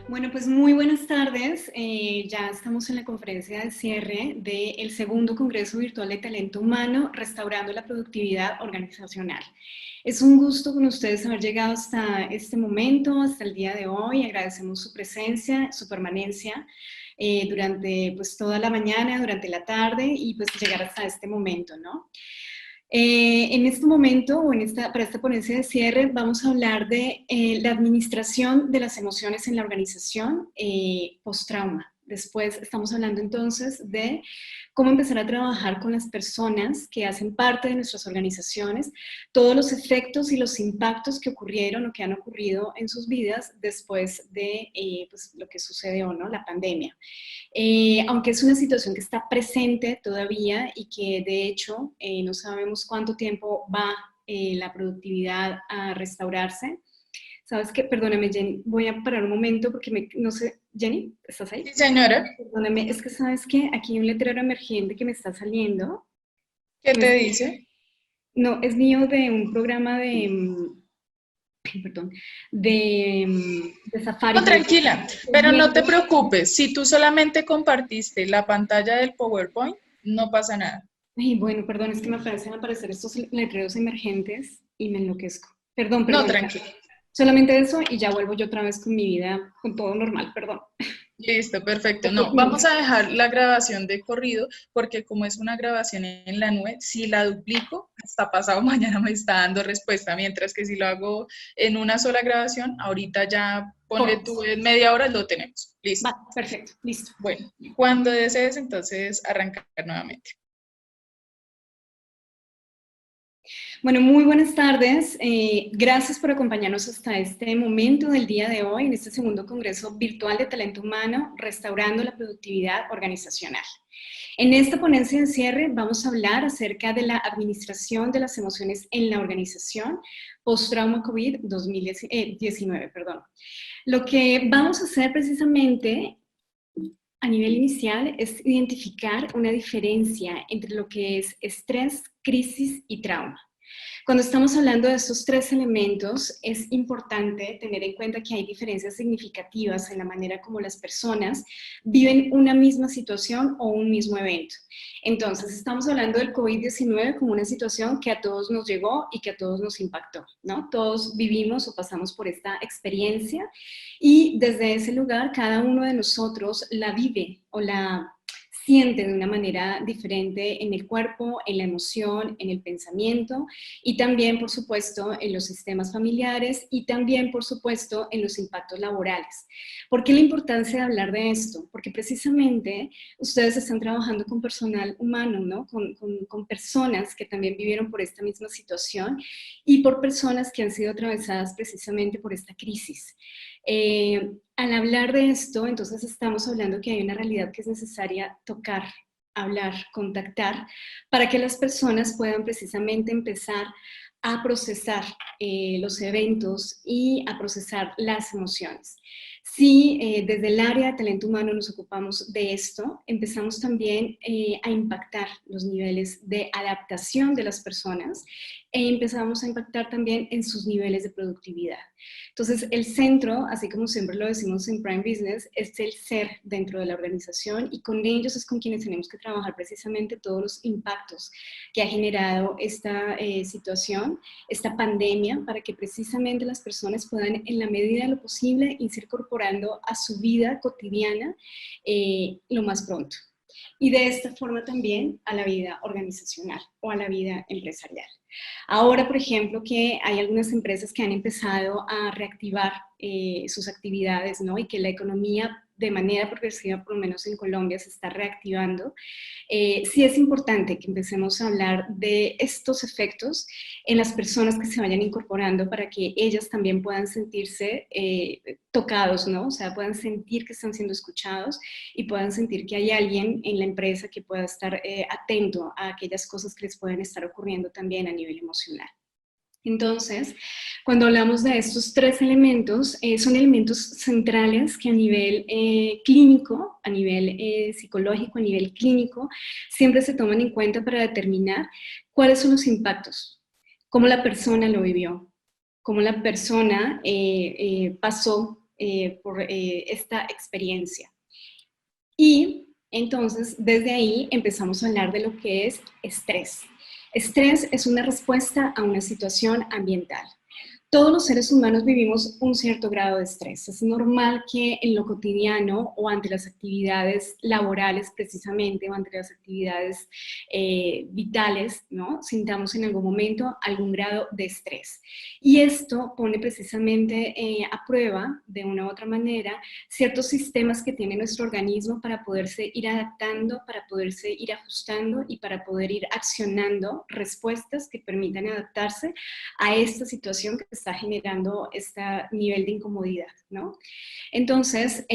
Bueno, pues muy buenas tardes. Ya estamos en la conferencia de cierre del segundo Congreso Virtual de Talento Humano, Restaurando la Productividad Organizacional. Es un gusto con ustedes haber llegado hasta este momento, hasta el día de hoy. Agradecemos su presencia, su permanencia durante pues, toda la mañana, durante la tarde y pues llegar hasta este momento, ¿no? En este momento, o para esta ponencia de cierre, vamos a hablar de la administración de las emociones en la organización post-trauma. Después estamos hablando entonces de cómo empezar a trabajar con las personas que hacen parte de nuestras organizaciones, todos los efectos y los impactos que ocurrieron o que han ocurrido en sus vidas después de pues, lo que sucedió, ¿no? La pandemia. Aunque es una situación que está presente todavía y que de hecho no sabemos cuánto tiempo va la productividad a restaurarse. ¿Sabes qué? Perdóname, Jenny, voy a parar un momento porque no sé, Jenny, ¿estás ahí? Sí, señora. Perdóname, es que sabes que aquí hay un letrero emergente que me está saliendo, ¿Qué que te dice? no, es mío de un programa de, perdón, de Safari. No, tranquila, Estoy pero no te viendo. preocupes. Si tú solamente compartiste la pantalla del PowerPoint, no pasa nada. Ay, bueno, perdón, es que me parecen aparecer estos letreros emergentes y me enloquezco. Perdón, No, perdón. tranquila. Solamente eso y ya vuelvo yo otra vez con mi vida, con todo normal, perdón. Listo, perfecto. No, vamos a dejar la grabación de corrido porque como es una grabación en la nube, si la duplico, hasta pasado mañana me está dando respuesta, mientras que si lo hago en una sola grabación, ahorita ya ponle Corto. tú en media hora lo tenemos. Listo. Va, perfecto, listo. Bueno, cuando desees entonces arrancar nuevamente. Bueno, muy buenas tardes. Gracias por acompañarnos hasta este momento del día de hoy, en este segundo Congreso Virtual de Talento Humano, Restaurando la Productividad Organizacional. En esta ponencia de cierre vamos a hablar acerca de la administración de las emociones en la organización post-trauma COVID-19. Lo que vamos a hacer precisamente a nivel inicial es identificar una diferencia entre lo que es estrés, crisis y trauma. Cuando estamos hablando de estos tres elementos, es importante tener en cuenta que hay diferencias significativas en la manera como las personas viven una misma situación o un mismo evento. Entonces, estamos hablando del COVID-19 como una situación que a todos nos llegó y que a todos nos impactó, ¿no? Todos vivimos o pasamos por esta experiencia y desde ese lugar cada uno de nosotros la vive o la siente de una manera diferente en el cuerpo, en la emoción, en el pensamiento y también, por supuesto, en los sistemas familiares y también, por supuesto, en los impactos laborales. ¿Por qué la importancia de hablar de esto? Porque precisamente ustedes están trabajando con personal humano, ¿no? Con personas que también vivieron por esta misma situación y por personas que han sido atravesadas precisamente por esta crisis. Al hablar de esto, entonces estamos hablando que hay una realidad que es necesaria tocar, hablar, contactar, para que las personas puedan precisamente empezar a procesar los eventos y a procesar las emociones. Si desde el área de talento humano nos ocupamos de esto, empezamos también a impactar los niveles de adaptación de las personas e empezamos a impactar también en sus niveles de productividad. Entonces, el centro, así como siempre lo decimos en Prime Business, es el ser dentro de la organización y con ellos es con quienes tenemos que trabajar precisamente todos los impactos que ha generado esta situación, esta pandemia, para que precisamente las personas puedan, en la medida de lo posible, irse incorporando a su vida cotidiana lo más pronto. Y de esta forma también a la vida organizacional o a la vida empresarial. Ahora, por ejemplo, que hay algunas empresas que han empezado a reactivar sus actividades, ¿no? Y que la economía de manera progresiva, por lo menos en Colombia, se está reactivando. Sí es importante que empecemos a hablar de estos efectos en las personas que se vayan incorporando para que ellas también puedan sentirse tocados, ¿no? O sea, puedan sentir que están siendo escuchados y puedan sentir que hay alguien en la empresa que pueda estar atento a aquellas cosas que les pueden estar ocurriendo también a nivel emocional. Entonces, cuando hablamos de estos tres elementos, son elementos centrales que a nivel clínico, a nivel psicológico, a nivel clínico, siempre se toman en cuenta para determinar cuáles son los impactos, cómo la persona lo vivió, cómo la persona pasó esta experiencia. Y entonces, desde ahí empezamos a hablar de lo que es estrés. Estrés es una respuesta a una situación ambiental. Todos los seres humanos vivimos un cierto grado de estrés. Es normal que en lo cotidiano o ante las actividades laborales precisamente, o ante las actividades vitales, ¿no?, sintamos en algún momento algún grado de estrés. Y esto pone precisamente a prueba, de una u otra manera, ciertos sistemas que tiene nuestro organismo para poderse ir adaptando, para poderse ir ajustando y para poder ir accionando respuestas que permitan adaptarse a esta situación que está generando este nivel de incomodidad, ¿no? Entonces,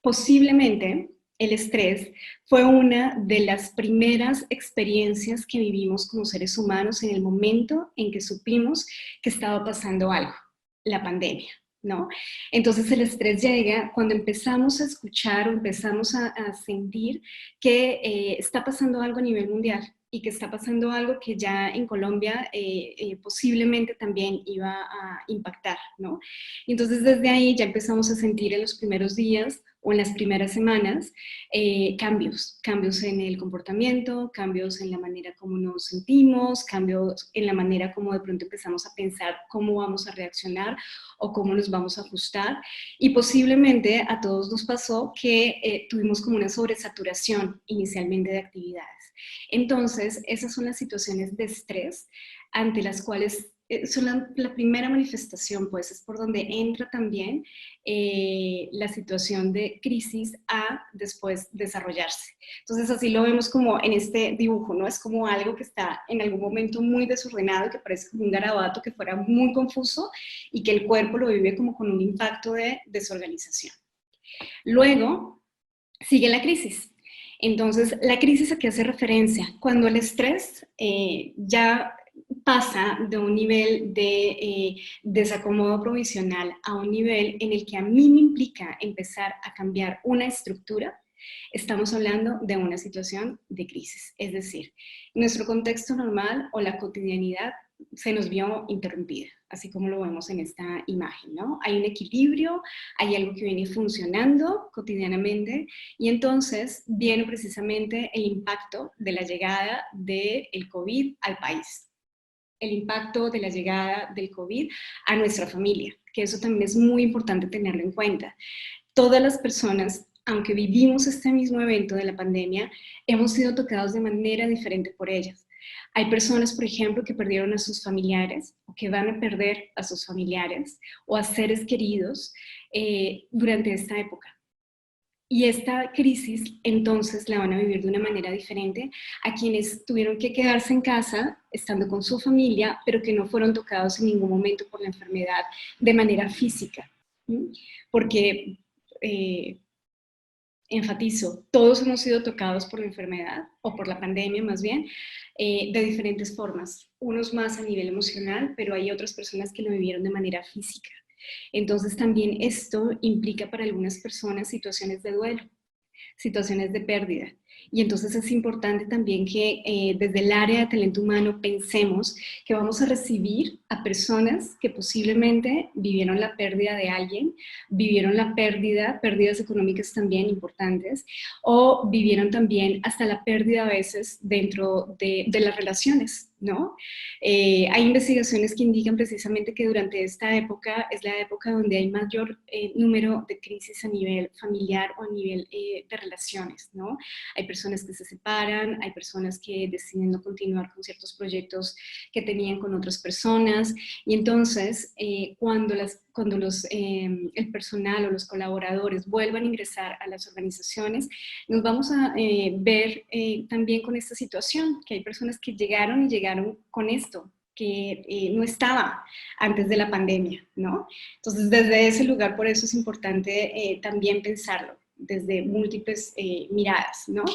posiblemente el estrés fue una de las primeras experiencias que vivimos como seres humanos en el momento en que supimos que estaba pasando algo, la pandemia, ¿no? Entonces el estrés llega cuando empezamos a escuchar o empezamos a sentir que está pasando algo a nivel mundial, y que está pasando algo que ya en Colombia posiblemente también iba a impactar, ¿no? Y entonces desde ahí ya empezamos a sentir en los primeros días o en las primeras semanas cambios en el comportamiento, cambios en la manera como nos sentimos, cambios en la manera como de pronto empezamos a pensar cómo vamos a reaccionar o cómo nos vamos a ajustar. Y posiblemente a todos nos pasó que tuvimos como una sobresaturación inicialmente de actividades. Entonces, esas son las situaciones de estrés ante las cuales son la primera manifestación, pues es por donde entra también la situación de crisis a después desarrollarse. Entonces así lo vemos como en este dibujo, ¿no? Es como algo que está en algún momento muy desordenado, que parece como un garabato que fuera muy confuso y que el cuerpo lo vive como con un impacto de desorganización. Luego sigue la crisis. Entonces, ¿la crisis a qué hace referencia? Cuando el estrés ya pasa de un nivel de desacomodo provisional a un nivel en el que a mí me implica empezar a cambiar una estructura, estamos hablando de una situación de crisis. Es decir, nuestro contexto normal o la cotidianidad se nos vio interrumpida, así como lo vemos en esta imagen, ¿no? Hay un equilibrio, hay algo que viene funcionando cotidianamente y entonces viene precisamente el impacto de la llegada del COVID al país, el impacto de la llegada del COVID a nuestra familia, que eso también es muy importante tenerlo en cuenta. Todas las personas, aunque vivimos este mismo evento de la pandemia, hemos sido tocados de manera diferente por ellas. Hay personas, por ejemplo, que perdieron a sus familiares o que van a perder a sus familiares o a seres queridos durante esta época. Y esta crisis, entonces, la van a vivir de una manera diferente a quienes tuvieron que quedarse en casa, estando con su familia, pero que no fueron tocados en ningún momento por la enfermedad de manera física. Porque, enfatizo, todos hemos sido tocados por la enfermedad, o por la pandemia más bien, de diferentes formas. Unos más a nivel emocional, pero hay otras personas que lo vivieron de manera física. Entonces también esto implica para algunas personas situaciones de duelo, situaciones de pérdida. Y entonces es importante también que desde el área de talento humano pensemos que vamos a recibir a personas que posiblemente vivieron la pérdida de alguien, vivieron la pérdidas económicas también importantes, o vivieron también hasta la pérdida a veces dentro de las relaciones, ¿no? Hay investigaciones que indican precisamente que durante esta época es la época donde hay mayor número de crisis a nivel familiar o a nivel de relaciones, ¿no? Hay personas que se separan, hay personas que deciden no continuar con ciertos proyectos que tenían con otras personas, y entonces cuando el personal o los colaboradores vuelvan a ingresar a las organizaciones, nos vamos a ver también con esta situación, que hay personas que llegaron con esto, que no estaba antes de la pandemia, ¿no? Entonces, desde ese lugar, por eso es importante también pensarlo, desde múltiples miradas, ¿no?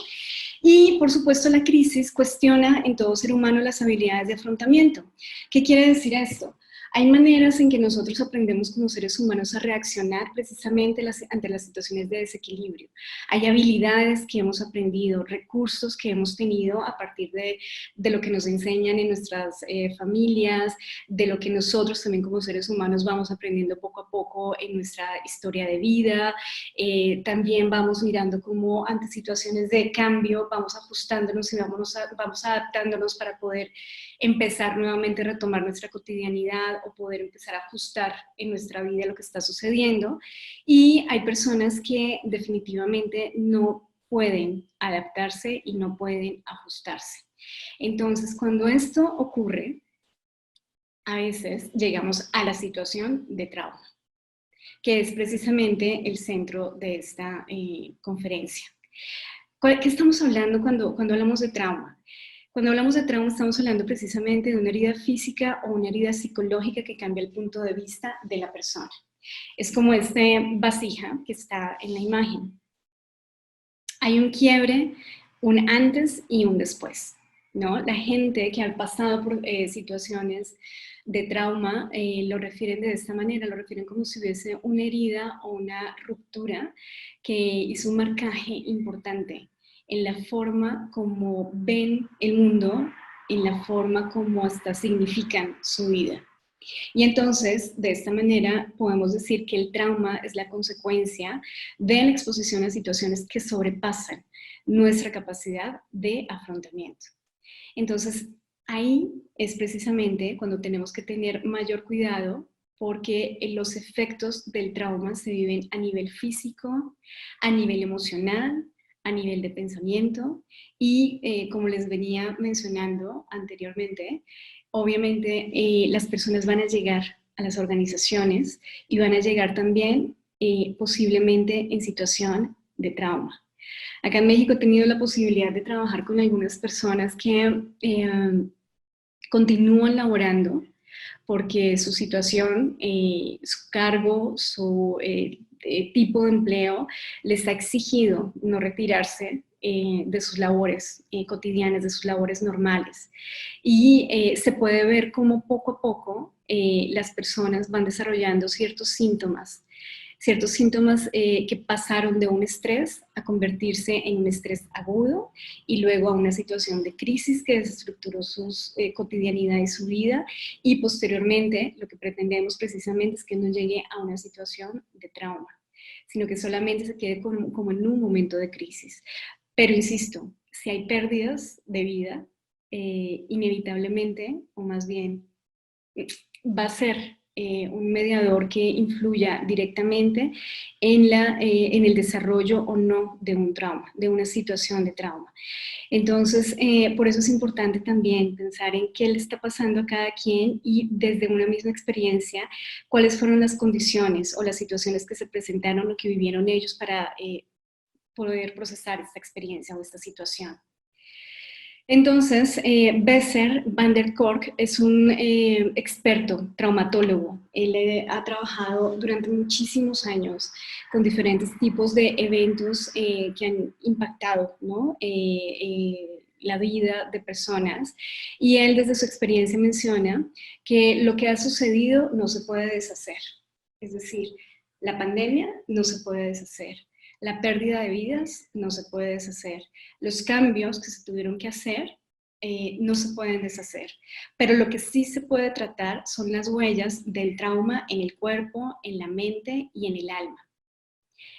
Y, por supuesto, la crisis cuestiona en todo ser humano las habilidades de afrontamiento. ¿Qué quiere decir esto? Hay maneras en que nosotros aprendemos como seres humanos a reaccionar precisamente ante las situaciones de desequilibrio. Hay habilidades que hemos aprendido, recursos que hemos tenido a partir de lo que nos enseñan en nuestras familias, de lo que nosotros también como seres humanos vamos aprendiendo poco a poco en nuestra historia de vida. También vamos mirando cómo ante situaciones de cambio vamos ajustándonos y vamos adaptándonos para poder empezar nuevamente a retomar nuestra cotidianidad o poder empezar a ajustar en nuestra vida lo que está sucediendo. Y hay personas que definitivamente no pueden adaptarse y no pueden ajustarse. Entonces, cuando esto ocurre, a veces llegamos a la situación de trauma, que es precisamente el centro de esta conferencia. ¿Qué estamos hablando cuando hablamos de trauma? Cuando hablamos de trauma estamos hablando precisamente de una herida física o una herida psicológica que cambia el punto de vista de la persona. Es como este vasija que está en la imagen. Hay un quiebre, un antes y un después, ¿no? La gente que ha pasado por situaciones de trauma lo refieren de esta manera, lo refieren como si hubiese una herida o una ruptura que hizo un marcaje importante en la forma como ven el mundo, en la forma como hasta significan su vida. Y entonces, de esta manera, podemos decir que el trauma es la consecuencia de la exposición a situaciones que sobrepasan nuestra capacidad de afrontamiento. Entonces, ahí es precisamente cuando tenemos que tener mayor cuidado porque los efectos del trauma se viven a nivel físico, a nivel emocional, a nivel de pensamiento y como les venía mencionando anteriormente, obviamente las personas van a llegar a las organizaciones y van a llegar también posiblemente en situación de trauma. Acá en México he tenido la posibilidad de trabajar con algunas personas que continúan laborando porque su situación, su cargo, su tipo de empleo les ha exigido no retirarse de sus labores cotidianas, de sus labores normales. Y se puede ver cómo poco a poco las personas van desarrollando ciertos síntomas que pasaron de un estrés a convertirse en un estrés agudo y luego a una situación de crisis que desestructuró su cotidianidad y su vida, y posteriormente lo que pretendemos precisamente es que no llegue a una situación de trauma, sino que solamente se quede como en un momento de crisis. Pero insisto, si hay pérdidas de vida, inevitablemente, o más bien va a ser un mediador que influya directamente en el desarrollo o no de un trauma, de una situación de trauma. Entonces, por eso es importante también pensar en qué le está pasando a cada quien y desde una misma experiencia, cuáles fueron las condiciones o las situaciones que se presentaron o que vivieron ellos para poder procesar esta experiencia o esta situación. Entonces, Besser van der Kolk es un experto traumatólogo. Él ha trabajado durante muchísimos años con diferentes tipos de eventos que han impactado, ¿no? La vida de personas. Y él desde su experiencia menciona que lo que ha sucedido no se puede deshacer. Es decir, la pandemia no se puede deshacer. La pérdida de vidas no se puede deshacer. Los cambios que se tuvieron que hacer no se pueden deshacer. Pero lo que sí se puede tratar son las huellas del trauma en el cuerpo, en la mente y en el alma.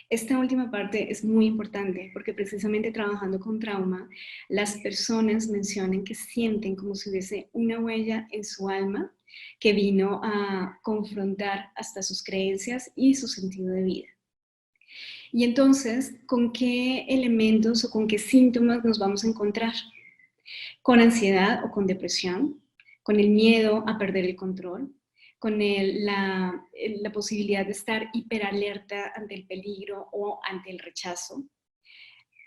Esta última parte es muy importante porque precisamente trabajando con trauma, las personas mencionan que sienten como si hubiese una huella en su alma que vino a confrontar hasta sus creencias y su sentido de vida. Y entonces, ¿con qué elementos o con qué síntomas nos vamos a encontrar? Con ansiedad o con depresión, con el miedo a perder el control, con la posibilidad de estar hiperalerta ante el peligro o ante el rechazo,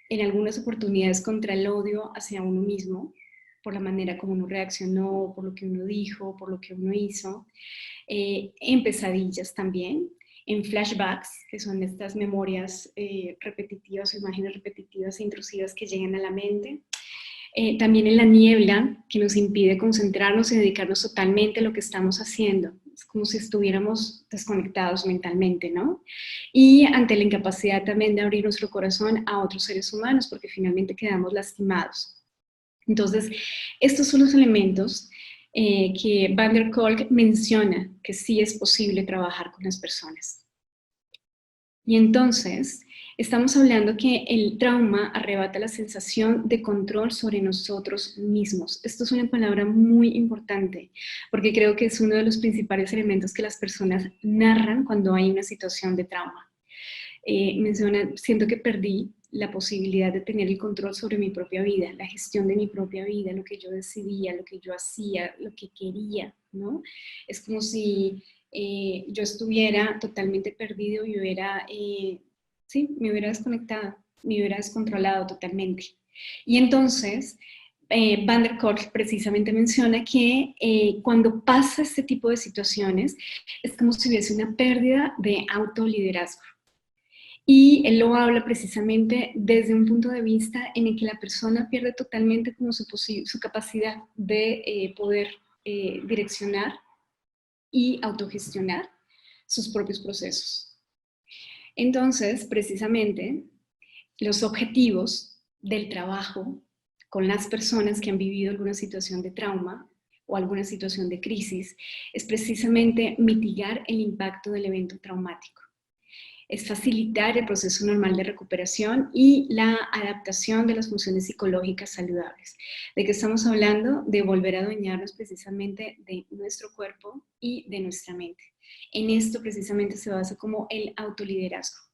en algunas oportunidades contra el odio hacia uno mismo, por la manera como uno reaccionó, por lo que uno dijo, por lo que uno hizo, en pesadillas también, en flashbacks, que son estas memorias repetitivas o imágenes repetitivas e intrusivas que llegan a la mente. También en la niebla, que nos impide concentrarnos y dedicarnos totalmente a lo que estamos haciendo. Es como si estuviéramos desconectados mentalmente, ¿no? Y ante la incapacidad también de abrir nuestro corazón a otros seres humanos, porque finalmente quedamos lastimados. Entonces, estos son los elementos que Van der Kolk menciona que sí es posible trabajar con las personas. Y entonces, estamos hablando que el trauma arrebata la sensación de control sobre nosotros mismos. Esto es una palabra muy importante, porque creo que es uno de los principales elementos que las personas narran cuando hay una situación de trauma. Menciona, siento que perdí la posibilidad de tener el control sobre mi propia vida, la gestión de mi propia vida, lo que yo decidía, lo que yo hacía, lo que quería, ¿no? Es como si yo estuviera totalmente perdido y sí, me hubiera desconectado, me hubiera descontrolado totalmente. Y entonces, Van der Kolk precisamente menciona que cuando pasa este tipo de situaciones, es como si hubiese una pérdida de autoliderazgo. Y él lo habla precisamente desde un punto de vista en el que la persona pierde totalmente como su capacidad de poder direccionar y autogestionar sus propios procesos. Entonces, precisamente, los objetivos del trabajo con las personas que han vivido alguna situación de trauma o alguna situación de crisis es precisamente mitigar el impacto del evento traumático. Es facilitar el proceso normal de recuperación y la adaptación de las funciones psicológicas saludables. ¿De qué estamos hablando? De volver a adueñarnos precisamente de nuestro cuerpo y de nuestra mente. En esto precisamente se basa como el autoliderazgo.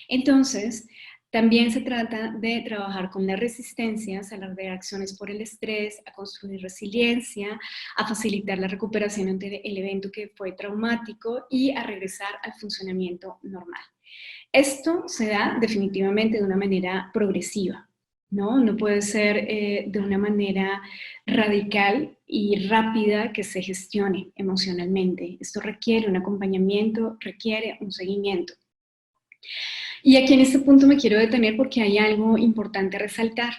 Entonces, también se trata de trabajar con las resistencias a las reacciones por el estrés, a construir resiliencia, a facilitar la recuperación ante el evento que fue traumático y a regresar al funcionamiento normal. Esto se da definitivamente de una manera progresiva, ¿no? No puede ser de una manera radical y rápida que se gestione emocionalmente. Esto requiere un acompañamiento, requiere un seguimiento. Y aquí en este punto me quiero detener porque hay algo importante a resaltar.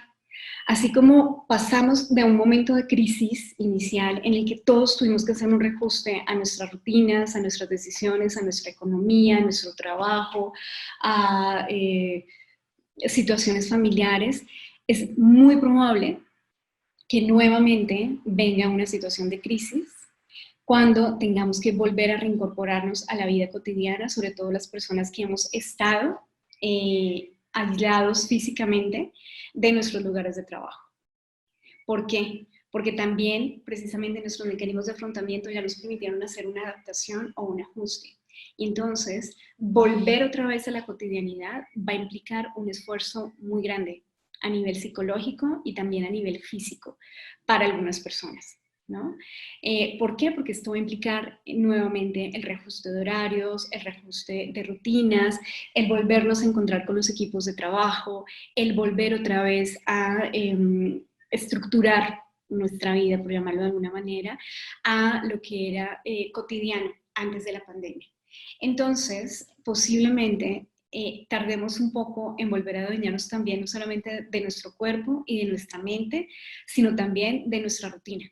Así como pasamos de un momento de crisis inicial en el que todos tuvimos que hacer un reajuste a nuestras rutinas, a nuestras decisiones, a nuestra economía, a nuestro trabajo, a situaciones familiares, es muy probable que nuevamente venga una situación de crisis cuando tengamos que volver a reincorporarnos a la vida cotidiana, sobre todo las personas que hemos estado aislados físicamente de nuestros lugares de trabajo. ¿Por qué? Porque también precisamente nuestros mecanismos de afrontamiento ya nos permitieron hacer una adaptación o un ajuste. Y entonces, volver otra vez a la cotidianidad va a implicar un esfuerzo muy grande a nivel psicológico y también a nivel físico para algunas personas, ¿no? ¿Por qué? Porque esto va a implicar nuevamente el reajuste de horarios, el reajuste de rutinas, el volvernos a encontrar con los equipos de trabajo, el volver otra vez a estructurar nuestra vida, por llamarlo de alguna manera, a lo que era cotidiano antes de la pandemia. Entonces, posiblemente tardemos un poco en volver a adueñarnos también, no solamente de nuestro cuerpo y de nuestra mente, sino también de nuestra rutina,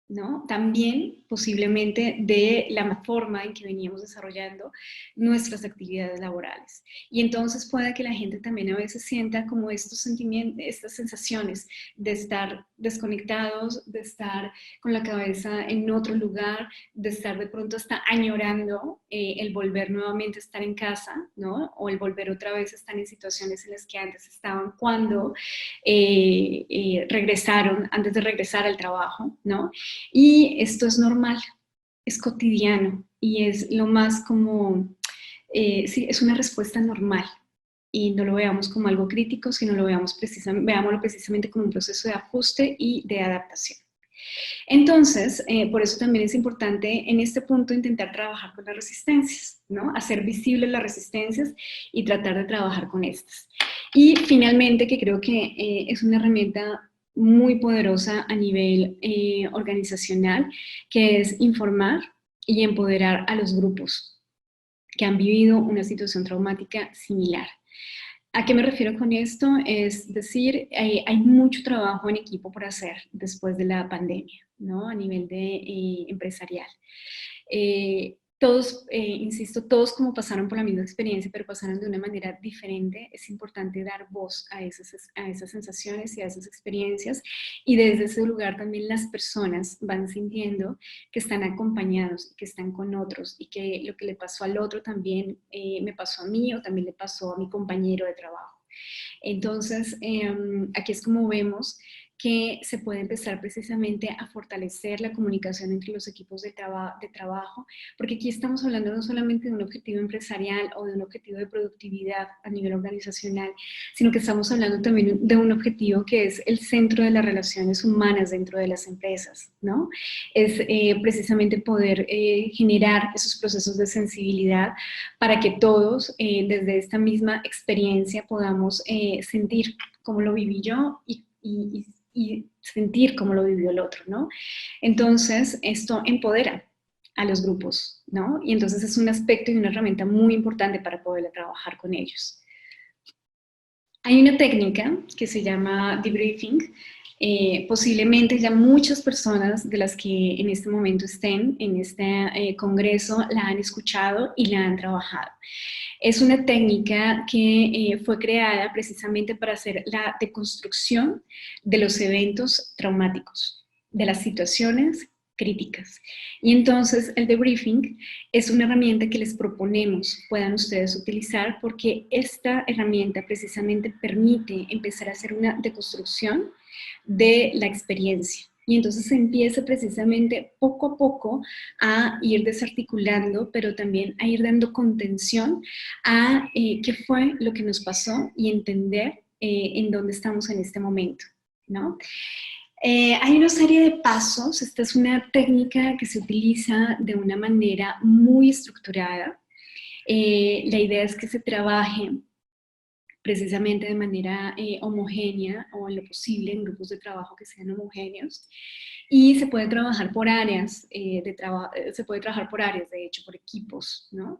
¿no? También posiblemente de la forma en que veníamos desarrollando nuestras actividades laborales. Y entonces puede que la gente también a veces sienta como estos sentimientos, estas sensaciones de estar desconectados, de estar con la cabeza en otro lugar, de estar de pronto hasta añorando el volver nuevamente a estar en casa, ¿no? O el volver otra vez a estar en situaciones en las que antes estaban cuando regresaron, antes de regresar al trabajo, ¿no? Y esto es normal, es cotidiano y es lo más como, sí, es una respuesta normal y no lo veamos como algo crítico, sino lo veámoslo precisamente como un proceso de ajuste y de adaptación. Entonces, por eso también es importante en este punto intentar trabajar con las resistencias, ¿no? Hacer visibles las resistencias y tratar de trabajar con estas. Y finalmente, que creo que es una herramienta muy poderosa a nivel organizacional, que es informar y empoderar a los grupos que han vivido una situación traumática similar. ¿A qué me refiero con esto? Es decir, hay mucho trabajo en equipo por hacer después de la pandemia, ¿no? A nivel empresarial. Todos, insisto, todos como pasaron por la misma experiencia, pero pasaron de una manera diferente. Es importante dar voz a esas sensaciones y a esas experiencias, y desde ese lugar también las personas van sintiendo que están acompañados, que están con otros, y que lo que le pasó al otro también me pasó a mí, o también le pasó a mi compañero de trabajo. Entonces, aquí es como vemos que se puede empezar precisamente a fortalecer la comunicación entre los equipos de trabajo, porque aquí estamos hablando no solamente de un objetivo empresarial o de un objetivo de productividad a nivel organizacional, sino que estamos hablando también de un objetivo que es el centro de las relaciones humanas dentro de las empresas, ¿no? Es precisamente poder generar esos procesos de sensibilidad para que todos, desde esta misma experiencia, podamos sentir cómo lo viví yo y sentir cómo lo vivió el otro, ¿no? Entonces, esto empodera a los grupos, ¿no? Y entonces es un aspecto y una herramienta muy importante para poder trabajar con ellos. Hay una técnica que se llama debriefing. Posiblemente ya muchas personas de las que en este momento estén en este congreso la han escuchado y la han trabajado. Es una técnica que fue creada precisamente para hacer la deconstrucción de los eventos traumáticos, de las situaciones críticas. Y entonces el debriefing es una herramienta que les proponemos puedan ustedes utilizar, porque esta herramienta precisamente permite empezar a hacer una deconstrucción de la experiencia. Y entonces se empieza precisamente poco a poco a ir desarticulando, pero también a ir dando contención a qué fue lo que nos pasó y entender en dónde estamos en este momento, ¿no? Hay una serie de pasos. Esta es una técnica que se utiliza de una manera muy estructurada. La idea es que se trabaje precisamente de manera homogénea, o en lo posible en grupos de trabajo que sean homogéneos, y se puede trabajar por áreas se puede trabajar por áreas, de hecho, por equipos, ¿no?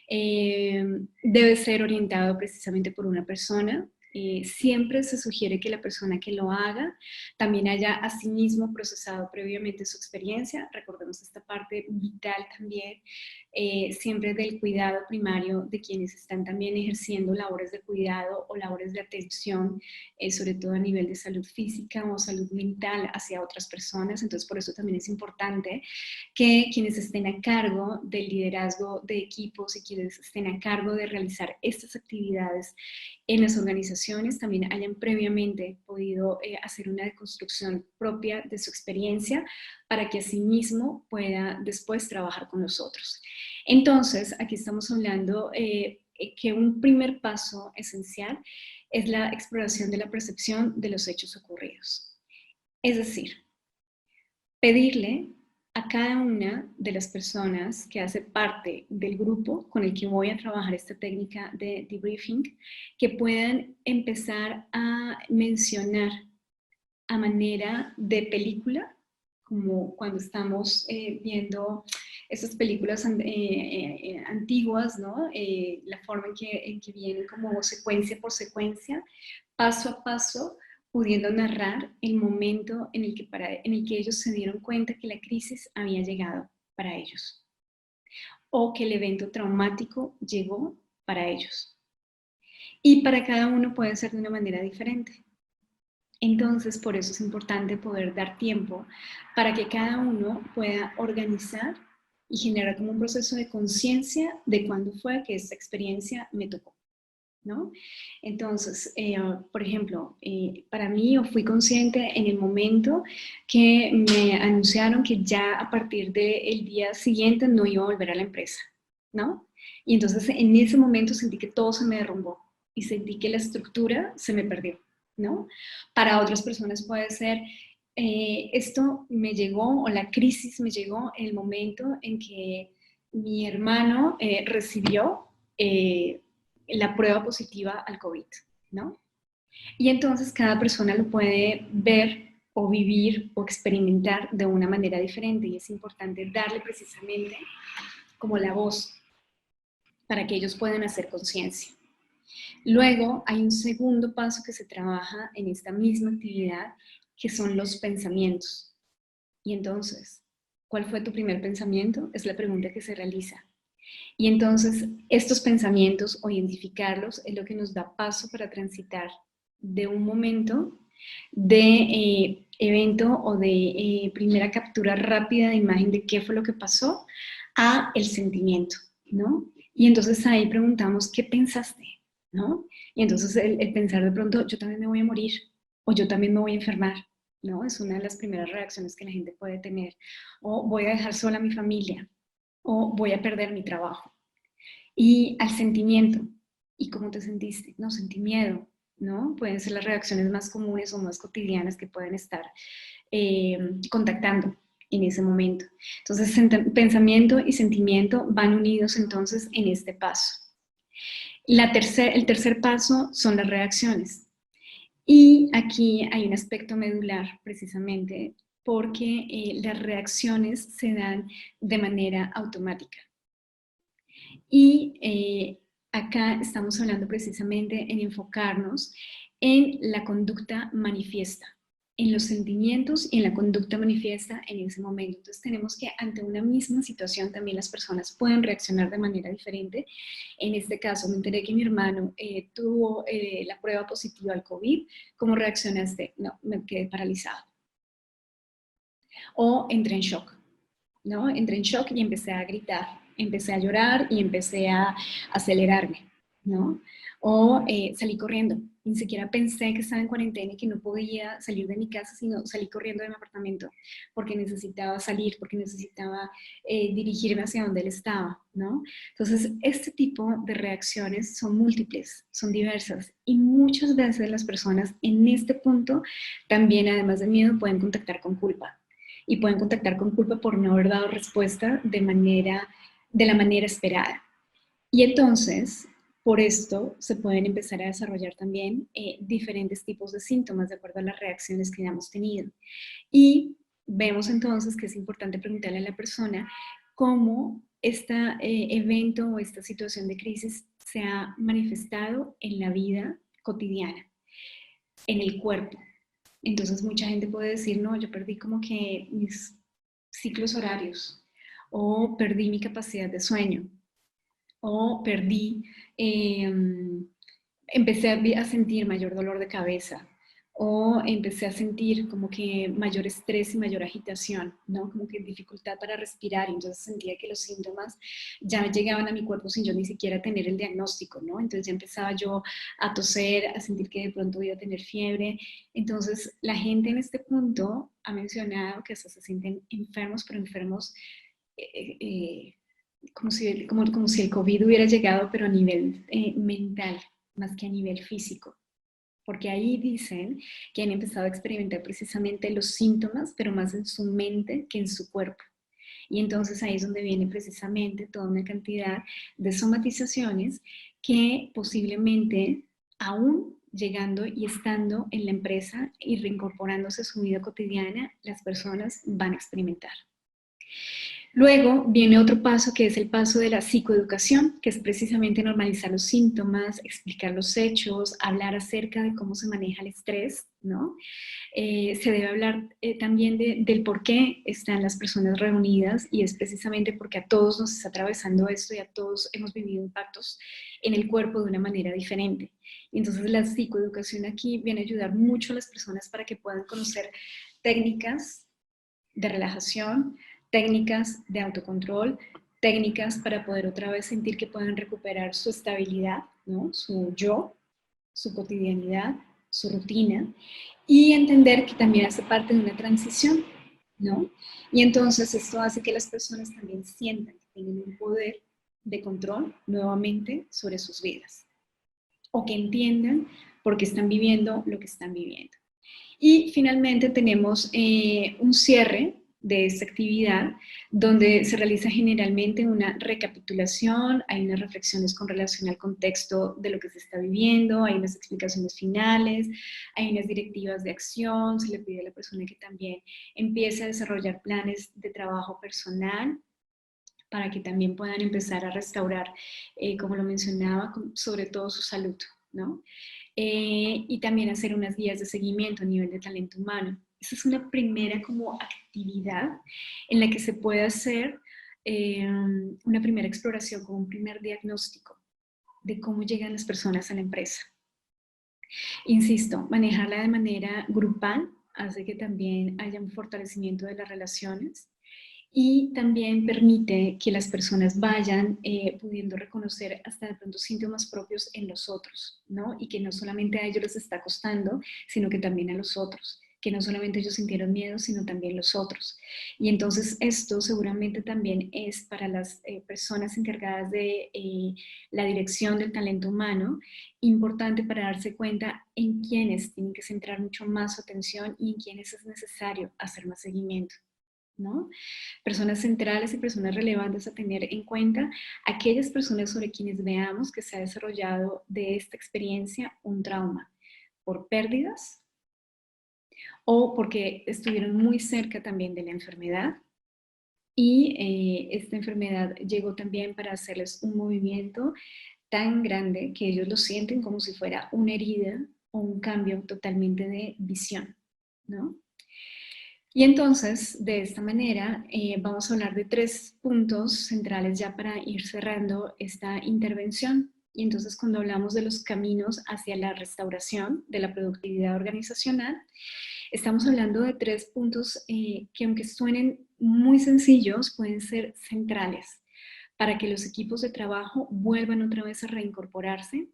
Debe ser orientado precisamente por una persona. Siempre se sugiere que la persona que lo haga también haya a sí mismo procesado previamente su experiencia. Recordemos esta parte vital también, siempre del cuidado primario de quienes están también ejerciendo labores de cuidado o labores de atención, sobre todo a nivel de salud física o salud mental hacia otras personas. Entonces, por eso también es importante que quienes estén a cargo del liderazgo de equipos y quienes estén a cargo de realizar estas actividades en las organizaciones también hayan previamente podido hacer una deconstrucción propia de su experiencia, para que asimismo pueda después trabajar con nosotros. Entonces, aquí estamos hablando que un primer paso esencial es la exploración de la percepción de los hechos ocurridos. Es decir, pedirle a cada una de las personas que hace parte del grupo con el que voy a trabajar esta técnica de debriefing, que puedan empezar a mencionar a manera de película, como cuando estamos viendo esas películas antiguas, ¿no? La forma en que vienen como secuencia por secuencia, paso a paso, pudiendo narrar el momento en el que ellos se dieron cuenta que la crisis había llegado para ellos, o que el evento traumático llegó para ellos. Y para cada uno puede ser de una manera diferente. Entonces, por eso es importante poder dar tiempo para que cada uno pueda organizar y generar como un proceso de conciencia de cuándo fue que esta experiencia me tocó, ¿no? Entonces, por ejemplo, para mí, yo fui consciente en el momento que me anunciaron que ya a partir del día siguiente no iba a volver a la empresa, ¿no? Y entonces en ese momento sentí que todo se me derrumbó y sentí que la estructura se me perdió, ¿no? Para otras personas puede ser, esto me llegó, o la crisis me llegó en el momento en que mi hermano recibió la prueba positiva al COVID, ¿no? Y entonces cada persona lo puede ver o vivir o experimentar de una manera diferente, y es importante darle precisamente como la voz para que ellos puedan hacer conciencia. Luego hay un segundo paso que se trabaja en esta misma actividad, que son los pensamientos. Y entonces, ¿Cuál fue tu primer pensamiento? Es la pregunta que se realiza. Y entonces estos pensamientos o identificarlos es lo que nos da paso para transitar de un momento de evento o de primera captura rápida de imagen de qué fue lo que pasó a el sentimiento, ¿no? Y entonces ahí preguntamos, ¿qué pensaste? ¿No? Y entonces el pensar de pronto, yo también me voy a morir o yo también me voy a enfermar, ¿no? Es una de las primeras reacciones que la gente puede tener. O voy a dejar sola a mi familia, o voy a perder mi trabajo. Y al sentimiento, ¿y cómo te sentiste? No, sentí miedo, ¿no? Pueden ser las reacciones más comunes o más cotidianas que pueden estar contactando en ese momento. Entonces, pensamiento y sentimiento van unidos entonces en este paso. El tercer paso son las reacciones. Y aquí hay un aspecto medular, precisamente, porque las reacciones se dan de manera automática. Y acá estamos hablando precisamente en enfocarnos en la conducta manifiesta, en los sentimientos y en la conducta manifiesta en ese momento. Entonces tenemos que ante una misma situación también las personas pueden reaccionar de manera diferente. En este caso me enteré que mi hermano tuvo la prueba positiva al COVID. ¿Cómo reaccionaste? No, me quedé paralizado. O entré en shock, ¿no? Entré en shock y empecé a gritar, empecé a llorar y empecé a acelerarme, ¿no? O salí corriendo, ni siquiera pensé que estaba en cuarentena y que no podía salir de mi casa, sino salí corriendo de mi apartamento porque necesitaba salir, porque necesitaba dirigirme hacia donde él estaba, ¿no? Entonces, este tipo de reacciones son múltiples, son diversas y muchas veces las personas en este punto también, además de miedo, pueden contactar con culpa y pueden contactar con culpa por no haber dado respuesta de la manera esperada. Y entonces, por esto, se pueden empezar a desarrollar también diferentes tipos de síntomas de acuerdo a las reacciones que hayamos tenido. Y vemos entonces que es importante preguntarle a la persona cómo este evento o esta situación de crisis se ha manifestado en la vida cotidiana, en el cuerpo. Entonces mucha gente puede decir, no, yo perdí como que mis ciclos horarios, o perdí mi capacidad de sueño, o perdí, empecé a sentir mayor dolor de cabeza, o empecé a sentir como que mayor estrés y mayor agitación, ¿no? Como que dificultad para respirar, y entonces sentía que los síntomas ya llegaban a mi cuerpo sin yo ni siquiera tener el diagnóstico, ¿no? Entonces ya empezaba yo a toser, a sentir que de pronto iba a tener fiebre. Entonces la gente en este punto ha mencionado que hasta se sienten enfermos, pero enfermos como si el COVID hubiera llegado, pero a nivel mental, más que a nivel físico. Porque ahí dicen que han empezado a experimentar precisamente los síntomas, pero más en su mente que en su cuerpo. Y entonces ahí es donde viene precisamente toda una cantidad de somatizaciones que posiblemente aún llegando y estando en la empresa y reincorporándose a su vida cotidiana, las personas van a experimentar. Luego viene otro paso que es el paso de la psicoeducación, que es precisamente normalizar los síntomas, explicar los hechos, hablar acerca de cómo se maneja el estrés, ¿no? Se debe hablar también del por qué están las personas reunidas, y es precisamente porque a todos nos está atravesando esto y a todos hemos vivido impactos en el cuerpo de una manera diferente. Y entonces la psicoeducación aquí viene a ayudar mucho a las personas para que puedan conocer técnicas de relajación, técnicas de autocontrol, técnicas para poder otra vez sentir que pueden recuperar su estabilidad, ¿no? Su yo, su cotidianidad, su rutina, y entender que también hace parte de una transición, ¿no? Y entonces esto hace que las personas también sientan que tienen un poder de control nuevamente sobre sus vidas, o que entiendan por qué están viviendo lo que están viviendo. Y finalmente tenemos un cierre de esta actividad donde se realiza generalmente una recapitulación, hay unas reflexiones con relación al contexto de lo que se está viviendo, hay unas explicaciones finales, hay unas directivas de acción, se le pide a la persona que también empiece a desarrollar planes de trabajo personal para que también puedan empezar a restaurar, como lo mencionaba, sobre todo su salud, ¿no? Y también hacer unas guías de seguimiento a nivel de talento humano, Esa es una primera como actividad en la que se puede hacer una primera exploración, como un primer diagnóstico de cómo llegan las personas a la empresa. Insisto, manejarla de manera grupal hace que también haya un fortalecimiento de las relaciones y también permite que las personas vayan pudiendo reconocer hasta de pronto síntomas propios en los otros, ¿no? Y que no solamente a ellos les está costando, sino que también a los otros, que no solamente ellos sintieron miedo, sino también los otros. Y entonces esto seguramente también es para las personas encargadas de la dirección del talento humano, importante para darse cuenta en quiénes tienen que centrar mucho más su atención y en quiénes es necesario hacer más seguimiento, ¿no? Personas centrales y personas relevantes a tener en cuenta, aquellas personas sobre quienes veamos que se ha desarrollado de esta experiencia un trauma por pérdidas o porque estuvieron muy cerca también de la enfermedad y esta enfermedad llegó también para hacerles un movimiento tan grande que ellos lo sienten como si fuera una herida o un cambio totalmente de visión, ¿no? Y entonces, de esta manera, vamos a hablar de 3 puntos centrales ya para ir cerrando esta intervención. Y entonces, cuando hablamos de los caminos hacia la restauración de la productividad organizacional, estamos hablando de 3 puntos que, aunque suenen muy sencillos, pueden ser centrales para que los equipos de trabajo vuelvan otra vez a reincorporarse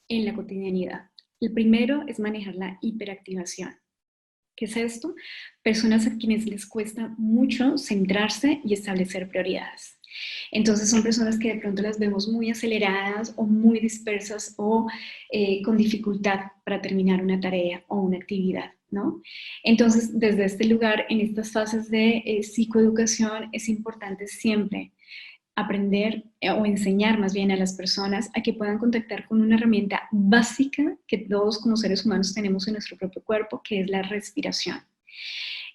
en la cotidianidad. El primero es manejar la hiperactivación. ¿Qué es esto? Personas a quienes les cuesta mucho centrarse y establecer prioridades. Entonces son personas que de pronto las vemos muy aceleradas o muy dispersas o con dificultad para terminar una tarea o una actividad, ¿no? Entonces, desde este lugar, en estas fases de psicoeducación, es importante siempre aprender o enseñar más bien a las personas a que puedan contactar con una herramienta básica que todos como seres humanos tenemos en nuestro propio cuerpo, que es la respiración.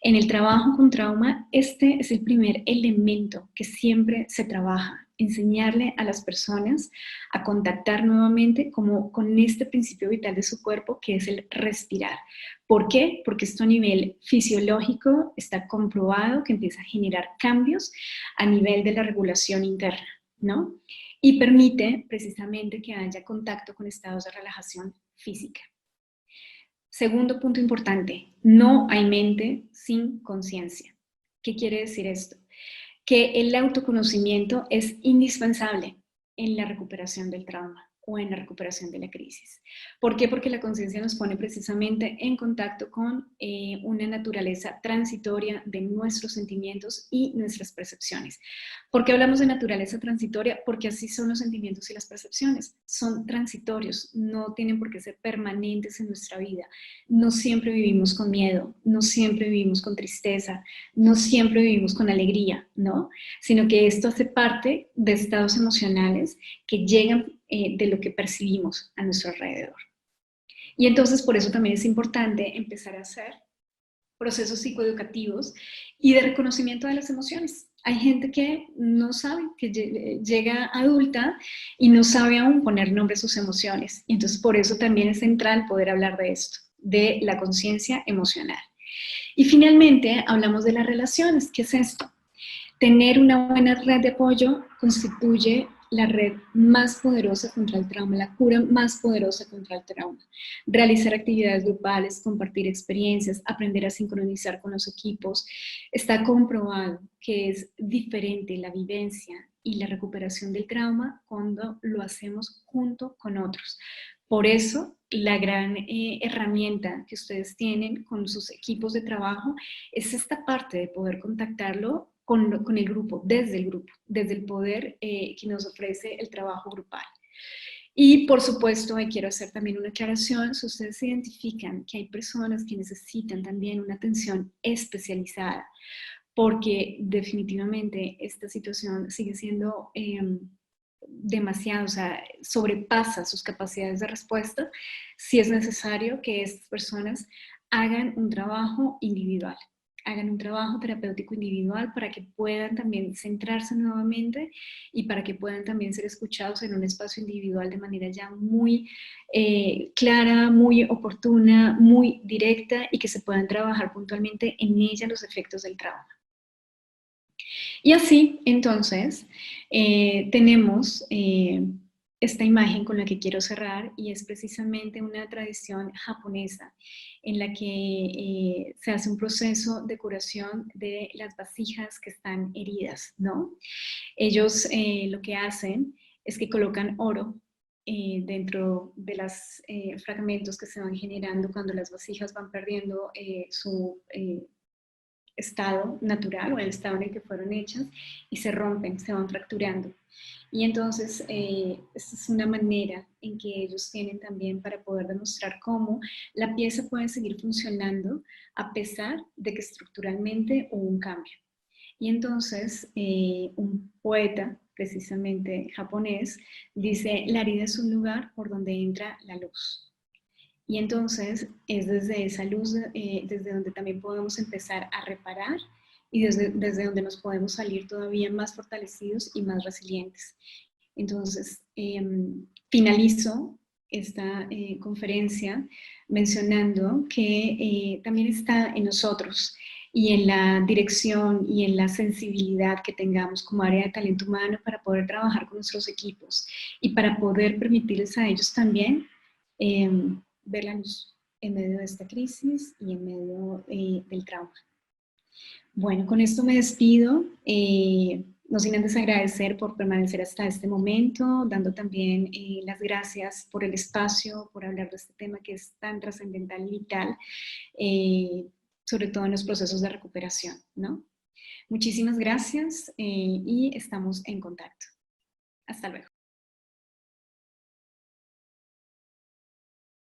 En el trabajo con trauma, este es el primer elemento que siempre se trabaja, enseñarle a las personas a contactar nuevamente como con este principio vital de su cuerpo, que es el respirar. ¿Por qué? Porque esto a nivel fisiológico está comprobado que empieza a generar cambios a nivel de la regulación interna, ¿no? Y permite precisamente que haya contacto con estados de relajación física. Segundo punto importante, no hay mente sin conciencia. ¿Qué quiere decir esto? Que el autoconocimiento es indispensable en la recuperación del trauma o en la recuperación de la crisis. ¿Por qué? Porque la conciencia nos pone precisamente en contacto con una naturaleza transitoria de nuestros sentimientos y nuestras percepciones. ¿Por qué hablamos de naturaleza transitoria? Porque así son los sentimientos y las percepciones. Son transitorios, no tienen por qué ser permanentes en nuestra vida. No siempre vivimos con miedo, no siempre vivimos con tristeza, no siempre vivimos con alegría, ¿no? Sino que esto hace parte de estados emocionales que llegan de lo que percibimos a nuestro alrededor. Y entonces por eso también es importante empezar a hacer procesos psicoeducativos y de reconocimiento de las emociones. Hay gente que no sabe, que llega adulta y no sabe aún poner nombre a sus emociones. Y entonces por eso también es central poder hablar de esto, de la conciencia emocional. Y finalmente hablamos de las relaciones. ¿Qué es esto? Tener una buena red de apoyo constituye la red más poderosa contra el trauma, la cura más poderosa contra el trauma. Realizar actividades grupales, compartir experiencias, aprender a sincronizar con los equipos. Está comprobado que es diferente la vivencia y la recuperación del trauma cuando lo hacemos junto con otros. Por eso, la gran herramienta que ustedes tienen con sus equipos de trabajo es esta parte de poder contactarlo con el grupo, desde el poder que nos ofrece el trabajo grupal. Y por supuesto, quiero hacer también una aclaración, si ustedes identifican que hay personas que necesitan también una atención especializada, porque definitivamente esta situación sigue siendo demasiado, o sea, sobrepasa sus capacidades de respuesta, sí es necesario que estas personas hagan un trabajo individual. hagan un trabajo terapéutico individual para que puedan también centrarse nuevamente y para que puedan también ser escuchados en un espacio individual de manera ya muy clara, muy oportuna, muy directa y que se puedan trabajar puntualmente en ella los efectos del trauma. Y así, entonces, tenemos esta imagen con la que quiero cerrar y es precisamente una tradición japonesa en la que se hace un proceso de curación de las vasijas que están heridas, ¿no? Ellos lo que hacen es que colocan oro dentro de los fragmentos que se van generando cuando las vasijas van perdiendo su estado natural o el estado en el que fueron hechas y se rompen, se van fracturando. Y entonces, esta es una manera en que ellos tienen también para poder demostrar cómo la pieza puede seguir funcionando a pesar de que estructuralmente hubo un cambio. Y entonces, un poeta, precisamente japonés, dice, la herida es un lugar por donde entra la luz. Y entonces es desde esa luz, desde donde también podemos empezar a reparar y desde donde nos podemos salir todavía más fortalecidos y más resilientes. Entonces, finalizo esta conferencia mencionando que también está en nosotros y en la dirección y en la sensibilidad que tengamos como área de talento humano para poder trabajar con nuestros equipos y para poder permitirles a ellos también ver la luz en medio de esta crisis y en medio del trauma. Bueno, con esto me despido, no sin antes agradecer por permanecer hasta este momento, dando también las gracias por el espacio, por hablar de este tema que es tan trascendental y vital, sobre todo en los procesos de recuperación, ¿no? Muchísimas gracias y estamos en contacto. Hasta luego.